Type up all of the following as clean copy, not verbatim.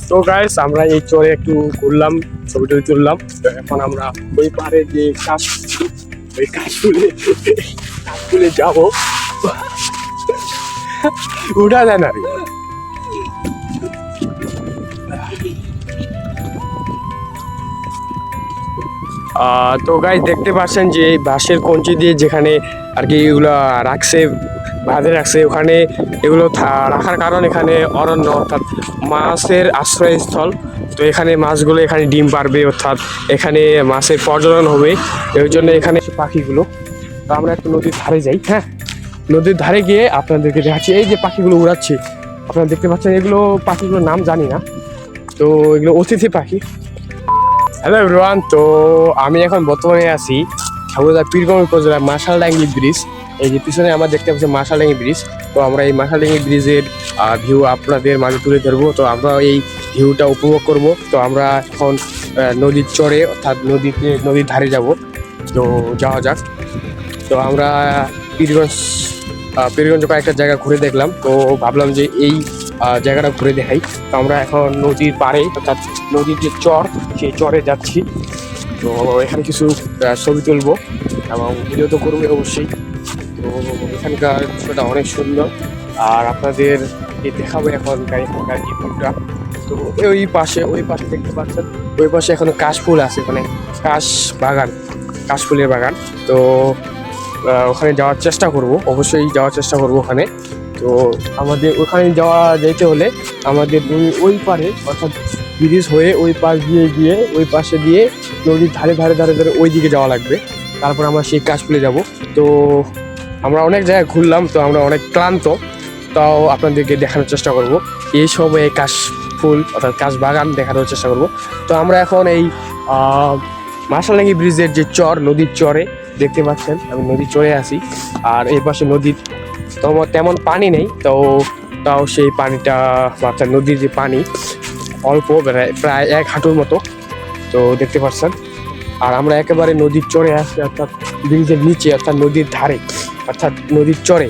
তো গাইস আমরা এই চরে একটু ঘুরলাম, ছবি টবি তুললাম। তো এখন আমরা ওই পারে যে ওই কাশফুলে যাবো। উঠা যায় না রে। তো গাইস দেখতে পাচ্ছেন যে এই বাঁশের কঞ্চি দিয়ে যেখানে আর কি এগুলো রাখছে, বাঁধে রাখছে, ওখানে এগুলো রাখার কারণ এখানে অরণ্য অর্থাৎ মাছের আশ্রয়স্থল। তো এখানে মাছগুলো এখানে ডিম পারবে, অর্থাৎ এখানে মাছের প্রজনন হবে। এর জন্য এখানে পাখিগুলো। তো আমরা একটু নদীর ধারে যাই। হ্যাঁ, নদীর ধারে গিয়ে আপনাদেরকে দেখাচ্ছি। এই যে পাখিগুলো উড়াচ্ছে আপনারা দেখতে পাচ্ছেন, এগুলো পাখিগুলোর নাম জানি না। তো এগুলো অতিথি পাখি। হ্যালো এভরিওয়ান, তো আমি এখন বর্তমানে আছি ঠাকুরগাঁ পীরগঞ্জ উপজেলার মাশালডাঙ্গি ব্রিজ। এই যে পিছনে আমরা দেখতে পাচ্ছি মাশালডাঙ্গি ব্রিজ। তো আমরা এই মাশালডাঙ্গি ব্রিজের ভিউ আপনাদের মাঝে তুলে ধরবো। তো আমরা এই ভিউটা উপভোগ করব। তো আমরা এখন নদীর চরে অর্থাৎ নদীর ধারে যাব। তো যাওয়া যাক। তো আমরা পীরগঞ্জ কয়েকটা জায়গা ঘুরে দেখলাম, তো ভাবলাম যে এই জায়গাটা ঘুরে দেখাই। তো আমরা এখন নদীর পাড়ে অর্থাৎ নদীর যে চর, সেই চরে যাচ্ছি। তো এখানে কিছু ছবি তুলবো এবং ভিডিও তো করবো অবশ্যই। তো এখানকার দৃশ্যটা অনেক সুন্দর, আর আপনাদের দেখাবো এখনকার যে ভিউটা। তো ওই পাশে দেখতে পাচ্ছেন, ওই পাশে এখনো কাশফুল আছে, মানে কাশফুলের বাগান। তো ওখানে যাওয়ার চেষ্টা করব, অবশ্যই যাওয়ার চেষ্টা করব ওখানে। তো আমাদের ওখানে যেতে হলে আমাদের ওই পারে অর্থাৎ ব্রিজ হয়ে ওই পাশ দিয়ে গিয়ে ওই পাশে দিয়ে নদীর ধারে ধারে ধারে ধারে ওই দিকে যাওয়া লাগবে। তারপর আমরা সেই কাশফুলে যাব। তো আমরা অনেক জায়গায় ঘুরলাম, তো আমরা অনেক ক্লান্ত, তাও আপনাদেরকে দেখানোর চেষ্টা করব। এই সময়ে কাশফুল অর্থাৎ কাশ বাগান দেখানোর চেষ্টা করব। তো আমরা এখন এই মাশালডাঙ্গি ব্রিজের যে চর, নদীর চরে দেখতে পাচ্ছেন, আমি নদীর চরে আছি। আর এই পাশে নদীর তেমন পানি নেই, তাও সেই পানিটা অর্থাৎ নদীর যে পানি অল্প, প্রায় 1 হাঁটুর মতো। তো দেখতে পাচ্ছেন, আর আমরা একেবারে নদীর চরে আছি, অর্থাৎ ব্রিজের নিচে, অর্থাৎ নদীর ধারে, অর্থাৎ নদীর চরে।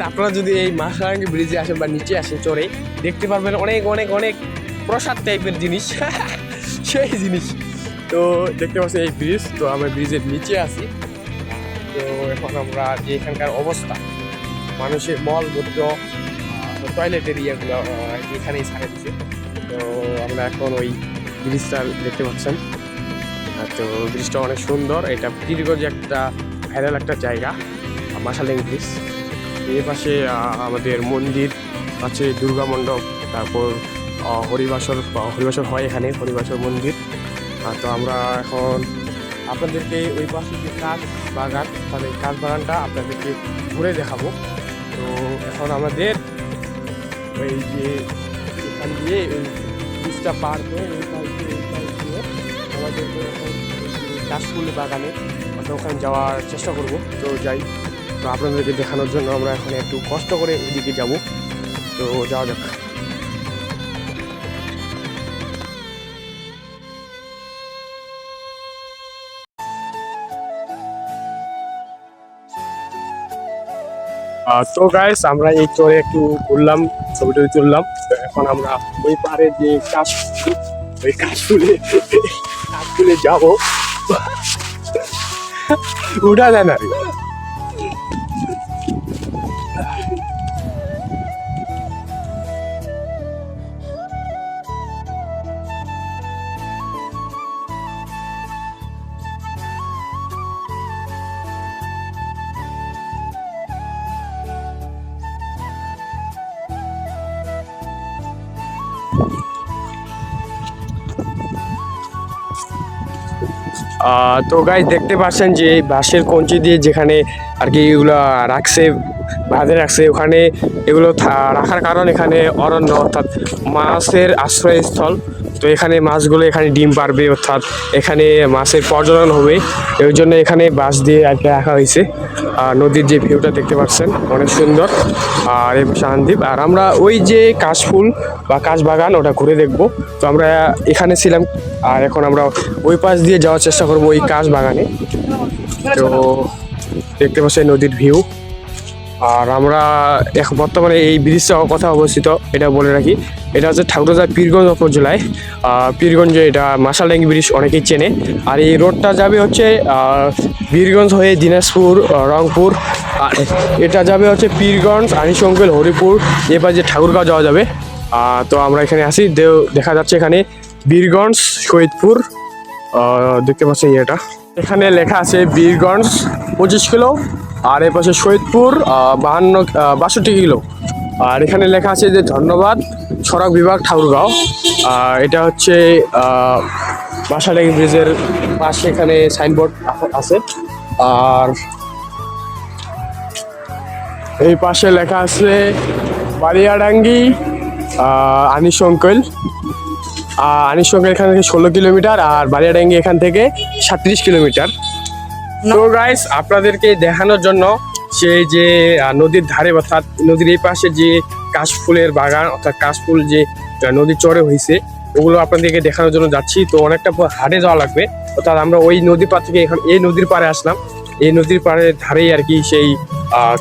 আপনারা যদি এই মাশালডাঙ্গি ব্রিজে আসেন বা নিচে আসেন চরে, দেখতে পারবেন অনেক অনেক অনেক প্রসাদ টাইপের জিনিস। সেই জিনিস তো দেখতে পাচ্ছি এই ব্রিজ। তো আমরা ব্রিজের নিচে আছি। তো এখন আমরা যে এখানকার অবস্থা, মানুষের মলমূত্র, টয়লেটের ইয়েগুলো এখানেই ছাড়ে দিচ্ছে। তো আমরা এখন ওই ব্রিজটা দেখতে পাচ্ছেন। তো ব্রিজটা অনেক সুন্দর। এটা পীরগঞ্জে একটা ভাইরাল একটা জায়গা, মাশালডাঙ্গি ব্রিজ। এর পাশে আমাদের মন্দির আছে, দুর্গা মণ্ডপ, তারপর হরিবাসর হয় এখানে, হরিবাসর মন্দির। তো আমরা এখন আপনাদেরকে ওই পাশে যে কাশ বাগান, তাহলে কাশ বাগানটা আপনাদেরকে ঘুরে দেখাবো। তো এখন আমাদের ওই যে এখান দিয়ে ওই ব্রিজটা পার করে আমাদেরকে এখন কাশফুল বাগানে ওখানে যাওয়ার চেষ্টা করব। তো যাই, তো আপনাদেরকে দেখানোর জন্য আমরা এখন একটু কষ্ট করে ওইদিকে যাব। তো যাওয়া যাক। তো গাইস আমরা এই চরে একটু ঘুরলাম, ছবি টবি তুললাম। তো এখন আমরা ওই পারে যে কাশফুলে যাব। উঠা যায় না রে। তো গাইস দেখতে পাচ্ছেন যে বাঁশের কঞ্চি দিয়ে যেখানে আর কি এগুলো রাখছে, বাঁধে রাখছে, ওখানে এগুলো রাখার কারণ এখানে অরণ্য অর্থাৎ মাছের আশ্রয়স্থল। তো এখানে মাছগুলো এখানে ডিম পারবে, অর্থাৎ এখানে মাছের প্রজনন হবে, এর জন্য এখানে বাঁশ দিয়ে আর কি রাখা হয়েছে। আর নদীর যে ভিউটা দেখতে পাচ্ছেন অনেক সুন্দর। আর এই শান্তিপ, আর আমরা ওই যে কাশফুল বা কাশবাগান ওটা ঘুরে দেখব। তো আমরা এখানে ছিলাম, আর এখন আমরা ওই পাশ দিয়ে যাওয়ার চেষ্টা করবো ওই কাশবাগানে। তো দেখতে পাচ্ছেন নদীর ভিউ। আর আমরা এখন বর্তমানে এই ব্রিজটা কথা অবস্থিত, এটা বলে রাখি, এটা হচ্ছে ঠাকুরগাঁও পীরগঞ্জ উপজেলায়। পীরগঞ্জে এটা মাসালডাঙ্গি ব্রিজ অনেকেই চেনে। আর এই রোডটা যাবে হচ্ছে বীরগঞ্জ হয়ে দিনাজপুর, রংপুর। আর এটা যাবে হচ্ছে পীরগঞ্জ, আনিশঙ্কেল, হরিপুর, এবার যে ঠাকুরগাঁও যাওয়া যাবে। তো আমরা এখানে আসি, দেখা যাচ্ছে এখানে বীরগঞ্জ, শহীদপুর, দেখতে পাচ্ছেন এটা এখানে লেখা আছে বীরগঞ্জ 25 কিলো, আর এ পাশে শহীদপুর 62 কিলো। আর এখানে লেখা আছে যে ধন্যবাদ সড়ক বিভাগ ঠাকুরগাঁও। এটা হচ্ছে মাসালডাঙ্গি ব্রিজের পাশে এখানে সাইনবোর্ড আছে। আর এই পাশে লেখা আছে বালিয়াডাঙ্গি আনিশঙ্কেল। আনিশঙ্কেল এখান থেকে 16 কিলোমিটার, আর বালিয়াডাঙ্গি এখান থেকে 37 কিলোমিটার। তো গাইস, আপনাদেরকে দেখানোর জন্য সেই যে নদীর ধারে, অর্থাৎ নদীর এই পাশে যে কাশফুলের বাগান, অর্থাৎ কাশফুল যে নদীর চরে হয়েছে, ওগুলো আপনাদেরকে দেখানোর জন্য যাচ্ছি। তো অনেকটা হাটে যাওয়া লাগবে, অর্থাৎ আমরা ওই নদীর পাড় থেকে এখন এই নদীর পাড়ে আসলাম। এই নদীর পাড়ের ধারেই আর কি সেই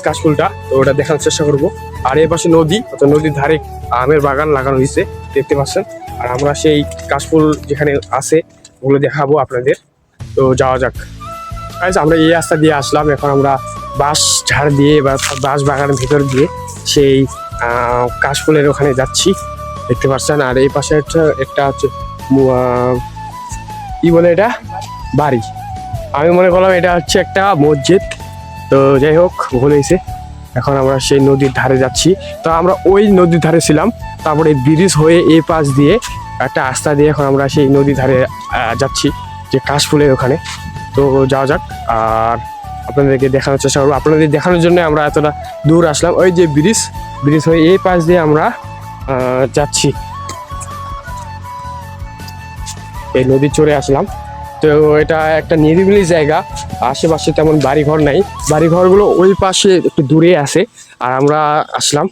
কাশফুলটা, তো ওটা দেখানোর চেষ্টা করবো। আর এই পাশে নদী, অর্থাৎ নদীর ধারে আমের বাগান লাগানো হয়েছে, দেখতে পাচ্ছেন। আর আমরা সেই কাশফুল যেখানে আছে ওগুলো দেখাবো আপনাদের। তো যাওয়া যাক। আমরা এই রাস্তা দিয়ে আসলাম, এখন আমরা বাঁশ ঝাড় দিয়ে বা বাঁশ বাগানের ভিতর দিয়ে সেই কাশফুলের ওখানে যাচ্ছি, দেখতে পাচ্ছেন। আর এই পাশে একটা হচ্ছে কি বলে এটা, বাড়ি। আমি মনে করলাম এটা হচ্ছে একটা মসজিদ। তো যাই হোক, ভুল হয়েছে। এখন আমরা সেই নদীর ধারে যাচ্ছি। তো আমরা ওই নদীর ধারে ছিলাম, তারপরে ব্রিজ হয়ে এই পাশ দিয়ে একটা রাস্তা দিয়ে এখন আমরা সেই নদীর ধারে যাচ্ছি, যে কাশফুলের ওখানে। তো যাওয়া যাক, আর আপনাদেরকে দেখানোর চেষ্টা করবো। আপনাদের দেখানোর জন্য আমরা এতটা দূর আসলাম। ওই যে ব্রিজ হয়ে এই পাশ দিয়ে আমরা যাচ্ছি, এই নদীর চরে আসলাম। তো এটা একটা নিরিবিলি জায়গা, আশেপাশে তেমন বাড়িঘর নাই, বাড়িঘরগুলো ওই পাশে একটু দূরে আছে। আর আমরা আসলাম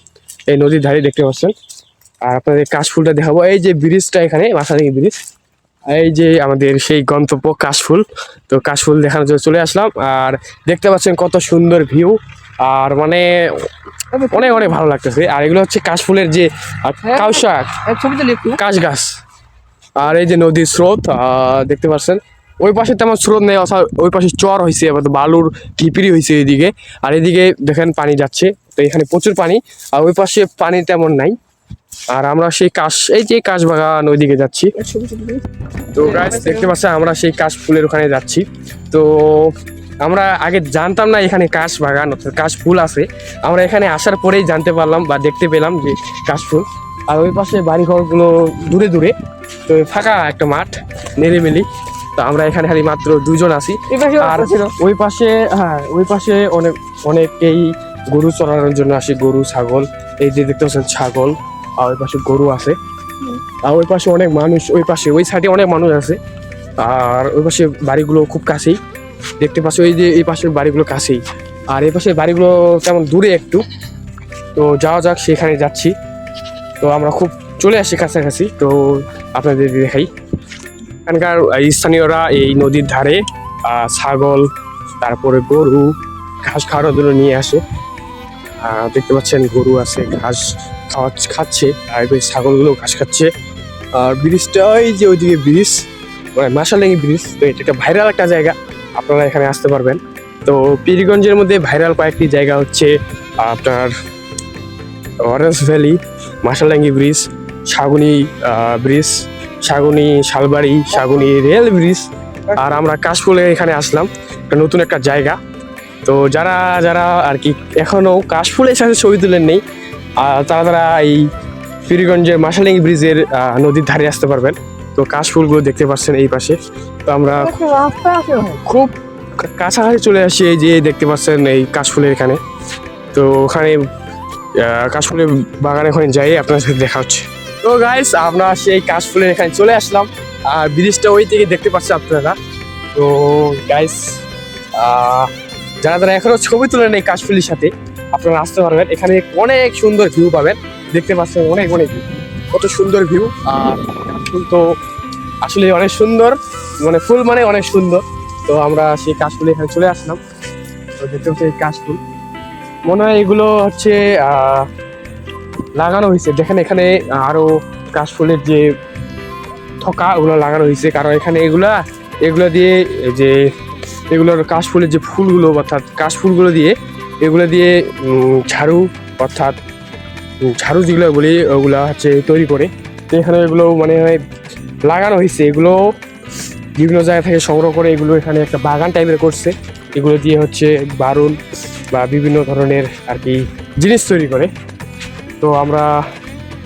এই নদীর ধারে, দেখতে পাচ্ছেন। আর আপনাদের কাশফুলটা দেখাবো, এই যে ব্রিজটা, এখানে মাসালডাঙ্গি ব্রিজ, এই যে আমাদের সেই গন্তব্য কাশফুল। তো কাশফুল দেখানোর জন্য চলে আসলাম। আর দেখতে পাচ্ছেন কত সুন্দর ভিউ, আর মানে অনেক অনেক ভালো লাগতেছে। আর এগুলো হচ্ছে কাশফুলের যে কাউশাক, কাশ গাছ। আর এই যে নদীর স্রোত দেখতে পাচ্ছেন, ওই পাশে তেমন স্রোত নেই, অর্থাৎ ওই পাশে চর হয়েছে, এবার বালুর ঢিপিরি হয়েছে এইদিকে। আর এদিকে দেখেন পানি যাচ্ছে, তো এখানে প্রচুর পানি। আর ওই পাশে পানি তেমন নাই। আর আমরা সেই এই যে কাশবাগান ওইদিকে যাচ্ছি। তো গাইস, দেখতে পাচ্ছেন আমরা সেই কাশফুলের ওখানে যাচ্ছি। তো আমরা আগে জানতাম না এখানে কাশবাগান অর্থাৎ কাশফুল আছে। আমরা এখানে আসার পরেই জানতে পারলাম বা দেখতে পেলাম যে কাশফুল। আর ওই পাশে বাড়িঘরগুলো দূরে দূরে, তো ফাঁকা একটা মাঠ, নিরিবিলি। তো আমরা এখানে খালি মাত্র 2 জন আছি। আর ওই পাশে, হ্যাঁ, ওই পাশে অনেকেই গরু চড়ানোর জন্য আসে, গরু ছাগল। এই যে দেখতে পাচ্ছেন ছাগল, আর ওই পাশে গরু আছে। আর ওই পাশে অনেক মানুষ, ওই পাশে ওই সাইডে অনেক মানুষ আছে। আর ওই পাশে বাড়িগুলো খুব কাছেই, দেখতে পাচ্ছি ওই যে এই পাশের বাড়িগুলো কাছেই। আর এই পাশের বাড়িগুলো তেমন দূরে একটু। তো যাওয়া যাক, সেখানে যাচ্ছি। তো আমরা খুব চলে আসি কাছাকাছি। তো আপনাদের দেখাই, এখানকার স্থানীয়রা এই নদীর ধারে ছাগল, তারপরে গরু ঘাস খাওয়ানোর জন্য নিয়ে আসে। দেখতে পাচ্ছেন গরু আছে, ঘাস খাচ্ছে, আর ওই ছাগলগুলো ঘাস খাচ্ছে। আর ব্রিজটা ওই যে ওইদিকে ব্রিজ, মানে মাসালডাঙ্গি ব্রিজ। তো এটা একটা ভাইরাল একটা জায়গা, আপনারা এখানে আসতে পারবেন। তো পীরগঞ্জের মধ্যে ভাইরাল কয়েকটি জায়গা হচ্ছে আপনার Orange Valley, Masaldangi bridge, Saguni bridge, Saguni Shalbari, Saguni rail bridge. আর আমরা কাশফুলে এখানে আসলাম, একটা নতুন একটা জায়গা। তো যারা যারা আর কি এখনো কাশফুলের সাথে ছবি তুলেন নেই, তারা এই পীরগঞ্জের মাসালডাঙ্গি ব্রিজের নদীর ধারে আসতে পারবেন। তো কাশফুলগুলো দেখতে পাচ্ছেন এই পাশে। তো আমরা খুব কাছাকাছি চলে আসি, এই যে দেখতে পাচ্ছেন এই কাশফুলের এখানে। তো ওখানে কাশফুলের বাগানে ওখানে যাই, আপনার সাথে দেখা হচ্ছে। তো গাইস আমরা সেই কাশফুলের এখানে চলে আসলাম, আর ব্রিজটা ওই থেকে দেখতে পাচ্ছেন আপনারা। তো গাইস যারা যারা এখনো ছবি তুলে নেই কাশফুলের সাথে, আপনারা আসতে পারবেন। এখানে অনেক সুন্দর ভিউ পাবেন, দেখতে পাচ্ছেন অনেক অনেক ভিউ, কত সুন্দর ভিউ। আর কাশফুল তো আসলে অনেক সুন্দর, মানে ফুল মানে অনেক সুন্দর। তো আমরা সেই কাশফুল এখানে চলে আসলাম। তো দেখতে পাচ্ছি এই কাশফুল, মনে হয় এগুলো হচ্ছে লাগানো হয়েছে। দেখেন এখানে আরো কাশফুলের যে থোকা ওগুলো লাগানো হয়েছে, কারণ এখানে এগুলো দিয়ে যে এগুলোর কাশফুলের যে ফুলগুলো অর্থাৎ কাশফুলগুলো দিয়ে এগুলো দিয়ে ঝাড়ু অর্থাৎ ঝাড়ু যেগুলো বলি ওগুলো হচ্ছে তৈরি করে। তো এখানে এগুলো মানে লাগানো হয়েছে, এগুলো বিভিন্ন জায়গা থেকে সংগ্রহ করে এগুলো এখানে একটা বাগান টাইপের করছে। এগুলো দিয়ে হচ্ছে বারুন বা বিভিন্ন ধরনের আর কি জিনিস তৈরি করে। তো আমরা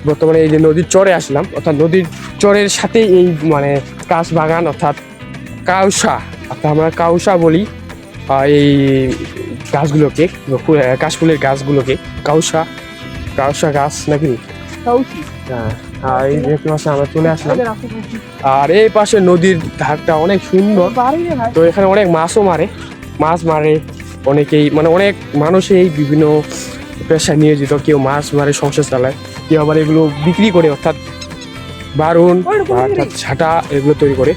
বর্তমানে এই যে নদীর চরে আসলাম, অর্থাৎ নদীর চরের সাথে এই মানে কাশ বাগান অর্থাৎ কাউসা, অর্থাৎ আমরা কাউসা বলি এই গাছগুলোকে, কাশফুলের গাছগুলোকে কাউসা গাছ নাকি। হ্যাঁ, আর এই দেখতে পাচ্ছি আমরা চলে আসলাম। আর এই পাশে নদীর ধারটা অনেক সুন্দর। তো এখানে অনেক মাছও মাছ মারে অনেকেই, মানে অনেক মানুষ এই বিভিন্ন পেশায় নিয়োজিত। কেউ মাছ মারে সংসার চালায়, কেউ আবার এগুলো বিক্রি করে অর্থাৎ বারুন অর্থাৎ ঝাঁটা এগুলো তৈরি করে।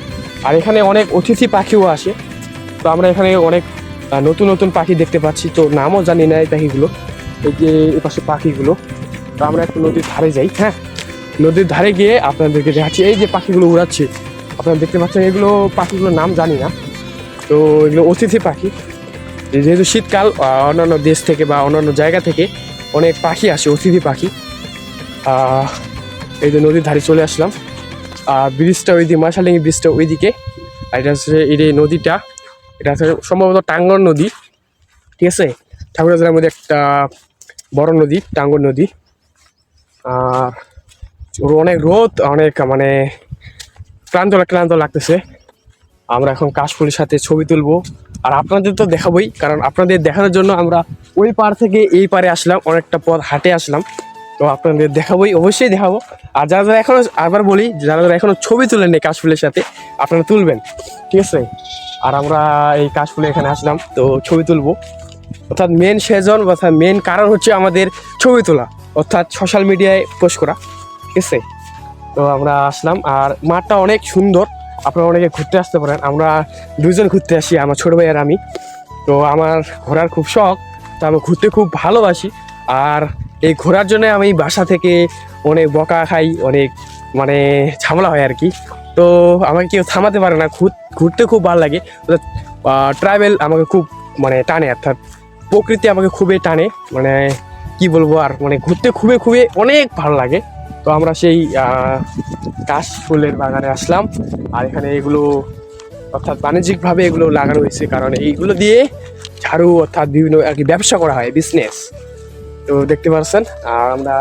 আর এখানে অনেক অতিথি পাখিও আসে। তো আমরা এখানে অনেক নতুন নতুন পাখি দেখতে পাচ্ছি, তো নামও জানি না এই পাখিগুলো, এই যে এই পাশে পাখিগুলো। তো আমরা একটু নদীর ধারে যাই। হ্যাঁ, নদীর ধারে গিয়ে আপনাদেরকে দেখাচ্ছি এই যে পাখিগুলো উড়াচ্ছে, আপনারা দেখতে পাচ্ছেন। এগুলো পাখিগুলোর নাম জানি না, তো এগুলো অতিথি পাখি। যেহেতু শীতকাল, অন্যান্য দেশ থেকে বা অন্যান্য জায়গা থেকে অনেক পাখি আসে, অতিথি পাখি। এই যে নদীর ধারে চলে আসলাম। আর ব্রিজটা ওই দিকে, মশালিঙ্গি ব্রিজটা ওইদিকে। আর এটা হচ্ছে এই নদীটা, এটা হচ্ছে সম্ভবত টাঙ্গর নদী, ঠিক আছে। ঠাকুর জেলার মধ্যে একটা বড় নদী, টাঙ্গর নদী। আর অনেক রোদ, অনেক মানে ক্লান্ত লাগতেছে। আমরা এখন কাশফুলের সাথে ছবি তুলবো, আর আপনাদের তো দেখাবোই, কারণ আপনাদের দেখানোর জন্য আমরা ওই পার থেকে এই পারে আসলাম, অনেকটা পথ হাঁটে আসলাম। তো আপনাদের দেখাবোই, অবশ্যই দেখাবো। আর যারা যারা এখনো, আবার বলি, যারা যারা এখনো ছবি তুলেন নেই কাশফুলের সাথে, আপনারা তুলবেন, ঠিক আছে। আর আমরা এই কাশফুলে এখানে আসলাম, তো ছবি তুলবো। অর্থাৎ মেন সেজন অর্থাৎ মেন কারণ হচ্ছে আমাদের ছবি তোলা, অর্থাৎ সোশ্যাল মিডিয়ায় পোস্ট করা, ঠিক আছে। তো আমরা আসলাম, আর মাঠটা অনেক সুন্দর, আপনারা অনেকে ঘুরতে আসতে পারেন। আমরা দুজন ঘুরতে আসি, আমার ছোটো ভাই আর আমি। তো আমার ঘোরার খুব শখ, তো আমি ঘুরতে খুব ভালোবাসি। আর এই ঘোরার জন্য আমি বাসা থেকে অনেক বকা খাই, অনেক মানে ঝামেলা হয় আর কি। তো আমাকে কেউ থামাতে পারে না, ঘুরতে খুব ভালো লাগে। ট্রাভেল আমাকে খুব মানে টানে, অর্থাৎ প্রকৃতি আমাকে খুবই টানে, মানে কি বলবো আর, মানে ঘুরতে খুবই অনেক ভালো লাগে। তো আমরা সেই কাশফুলের বাগানে আসলাম। আর এখানে এগুলো অর্থাৎ বাণিজ্যিকভাবে এগুলো লাগানো হয়েছে, কারণ এইগুলো দিয়ে ঝাড়ু অর্থাৎ বিভিন্ন আর কি ব্যবসা করা হয়, বিজনেস। তো দেখতে পাচ্ছেন, আর আমরা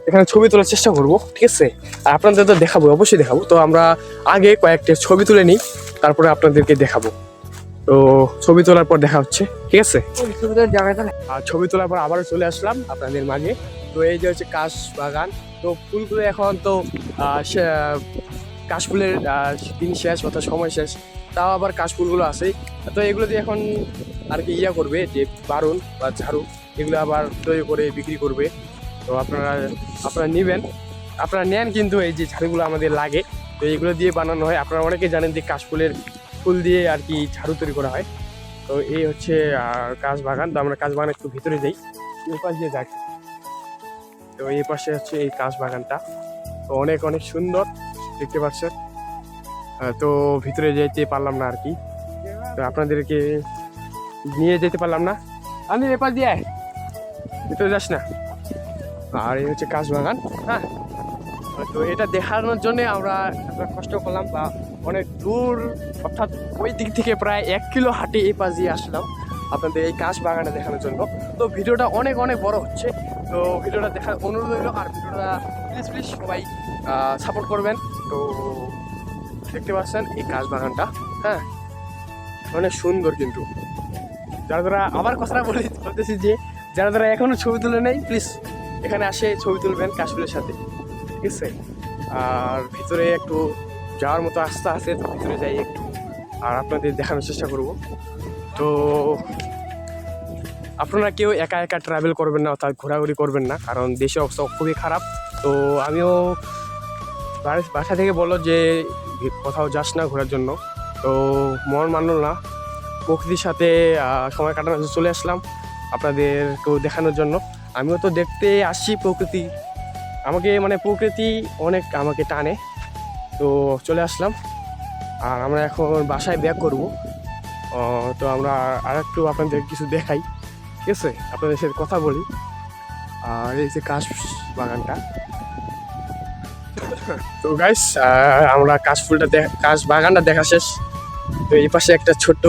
এখানে ছবি তোলার চেষ্টা করব, ঠিক আছে। আর আপনাদের তো দেখাবো, অবশ্যই দেখাবো। তো আমরা আগে কয়েকটা ছবি তুলে নিই, তারপরে আপনাদেরকে দেখাবো। তো ছবি তোলার পর দেখা হচ্ছে, ঠিক আছে। আর ছবি তোলার পর আবারও চলে আসলাম আপনাদের মাঝে। তো এই যে হচ্ছে কাশ বাগান। তো ফুলগুলো এখন তো কাশফুলের দিন শেষ অর্থাৎ সময় শেষ, তাও আবার কাশফুলগুলো আছে। তো এগুলো দিয়ে এখন আর কি করবে, যে বারুন বা ঝাড়ু এগুলো আবার তৈরি করে বিক্রি করবে। তো আপনারা নেবেন, আপনারা নেন, কিন্তু এই যে ঝাড়ুগুলো আমাদের লাগে, তো এগুলো দিয়ে বানানো হয়। আপনারা অনেকে জানেন যে কাশফুলের ফুল দিয়ে আর কি ঝাড়ু তৈরি করা হয়। তো এই হচ্ছে কাশ বাগান। তো আমরা কাশ বাগান একটু ভিতরে যাই, এই পাশ দিয়ে যাই। তো এই পাশে হচ্ছে এই কাশ বাগানটা, তো অনেক সুন্দর দেখতে পাচ্ছেন। তো ভিতরে যেতে পারলাম না আর কি, তো আপনাদেরকে নিয়ে যেতে পারলাম না। আমি এ পাশ দিয়ে ভিতরে যাস না। আর এই হচ্ছে কাশ বাগান। হ্যাঁ, তো এটা দেখানোর জন্য আমরা কষ্ট করলাম, বা অনেক দূর অর্থাৎ ওই দিক থেকে প্রায় 1 কিলো হাঁটে এই পাশ দিয়ে আসলাম আপনাদের এই কাশ বাগানটা দেখানোর জন্য। তো ভিডিওটা অনেক বড় হচ্ছে, তো ভিডিওটা দেখার অনুরোধ রইল। আর ভিডিওটা প্লিজ সবাই সাপোর্ট করবেন। তো দেখতে পাচ্ছেন এই কাশ বাগানটা, হ্যাঁ অনেক সুন্দর। কিন্তু যারা আবার কথাটা বলতেছি যে যারা এখনো ছবি তুলে নেই, প্লিজ এখানে আসে ছবি তুলবেন কাশফুলের সাথে, ঠিক আছে। আর ভিতরে একটু যাওয়ার মতো রাস্তা আছে, তো ভিতরে যাই একটু আর আপনাদের দেখানোর চেষ্টা করব। তো আপনারা কেউ একা একা ট্রাভেল করবেন না, অর্থাৎ ঘোরাঘুরি করবেন না, কারণ দেশের অবস্থা খুবই খারাপ। তো আমিও বাসা থেকে বললো যে কোথাও যাস না ঘোরার জন্য, তো মন মানল না, প্রকৃতির সাথে সময় কাটানোর জন্য চলে আসলাম আপনাদেরকেও দেখানোর জন্য। আমিও তো দেখতে আসছি প্রকৃতি, আমাকে মানে প্রকৃতি অনেক আমাকে টানে, তো চলে আসলাম। আর আমরা এখন বাসায় ব্যাক করব। তো আমরা আর একটু আপনাদের কিছু দেখাই, ঠিক আছে, আপনাদের সাথে কথা বলি। আর এই যে কাশ বাগানটা, তো গাইস আমরা কাশ বাগানটা দেখা শেষ। তো এই পাশে একটা ছোট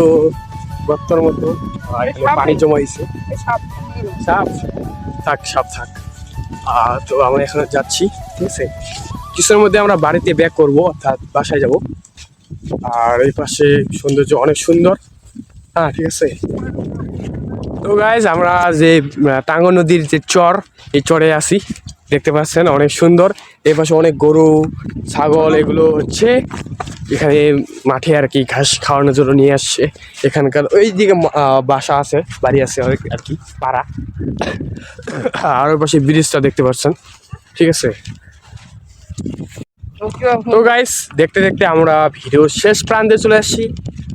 গর্তর মতো পানি জমাইছে, সাপ থাক সাপ থাক। তো আমরা এখানে যাচ্ছি, ঠিক আছে, কিছুর মধ্যে আমরা বাড়িতে ব্যাক করব, অর্থাৎ বাসায় যাব। আর এই পাশে সৌন্দর্য অনেক সুন্দর, হ্যাঁ ঠিক আছে। তো গাইজ আমরা যে টাঙ্গন নদীর যে চর, এই চরে আছি, দেখতে পাচ্ছেন অনেক সুন্দর। এই পাশে অনেক গরু ছাগল এগুলো হচ্ছে এখানে মাঠে আর কি ঘাস খাওয়ানোর জন্য নিয়ে আসছে। এখানকার ওই দিকে বাসা আছে, বাড়ি আছে আর কি, পাড়া। আর ওই পাশে ব্রিজটা দেখতে পাচ্ছেন, ঠিক আছে। তো গাইস দেখতে দেখতে আমরা ভিডিও শেষ প্রান্তে চলে আসছি।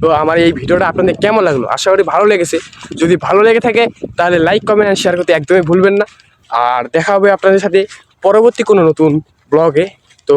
তো আমার এই ভিডিওটা আপনাদের কেমন লাগলো, আশা করি ভালো লেগেছে। যদি ভালো লেগে থাকে তাহলে লাইক কমেন্ট আর শেয়ার করতে একদমই ভুলবেন না। আর দেখা হবে আপনাদের সাথে পরবর্তী কোনো নতুন ব্লগে। তো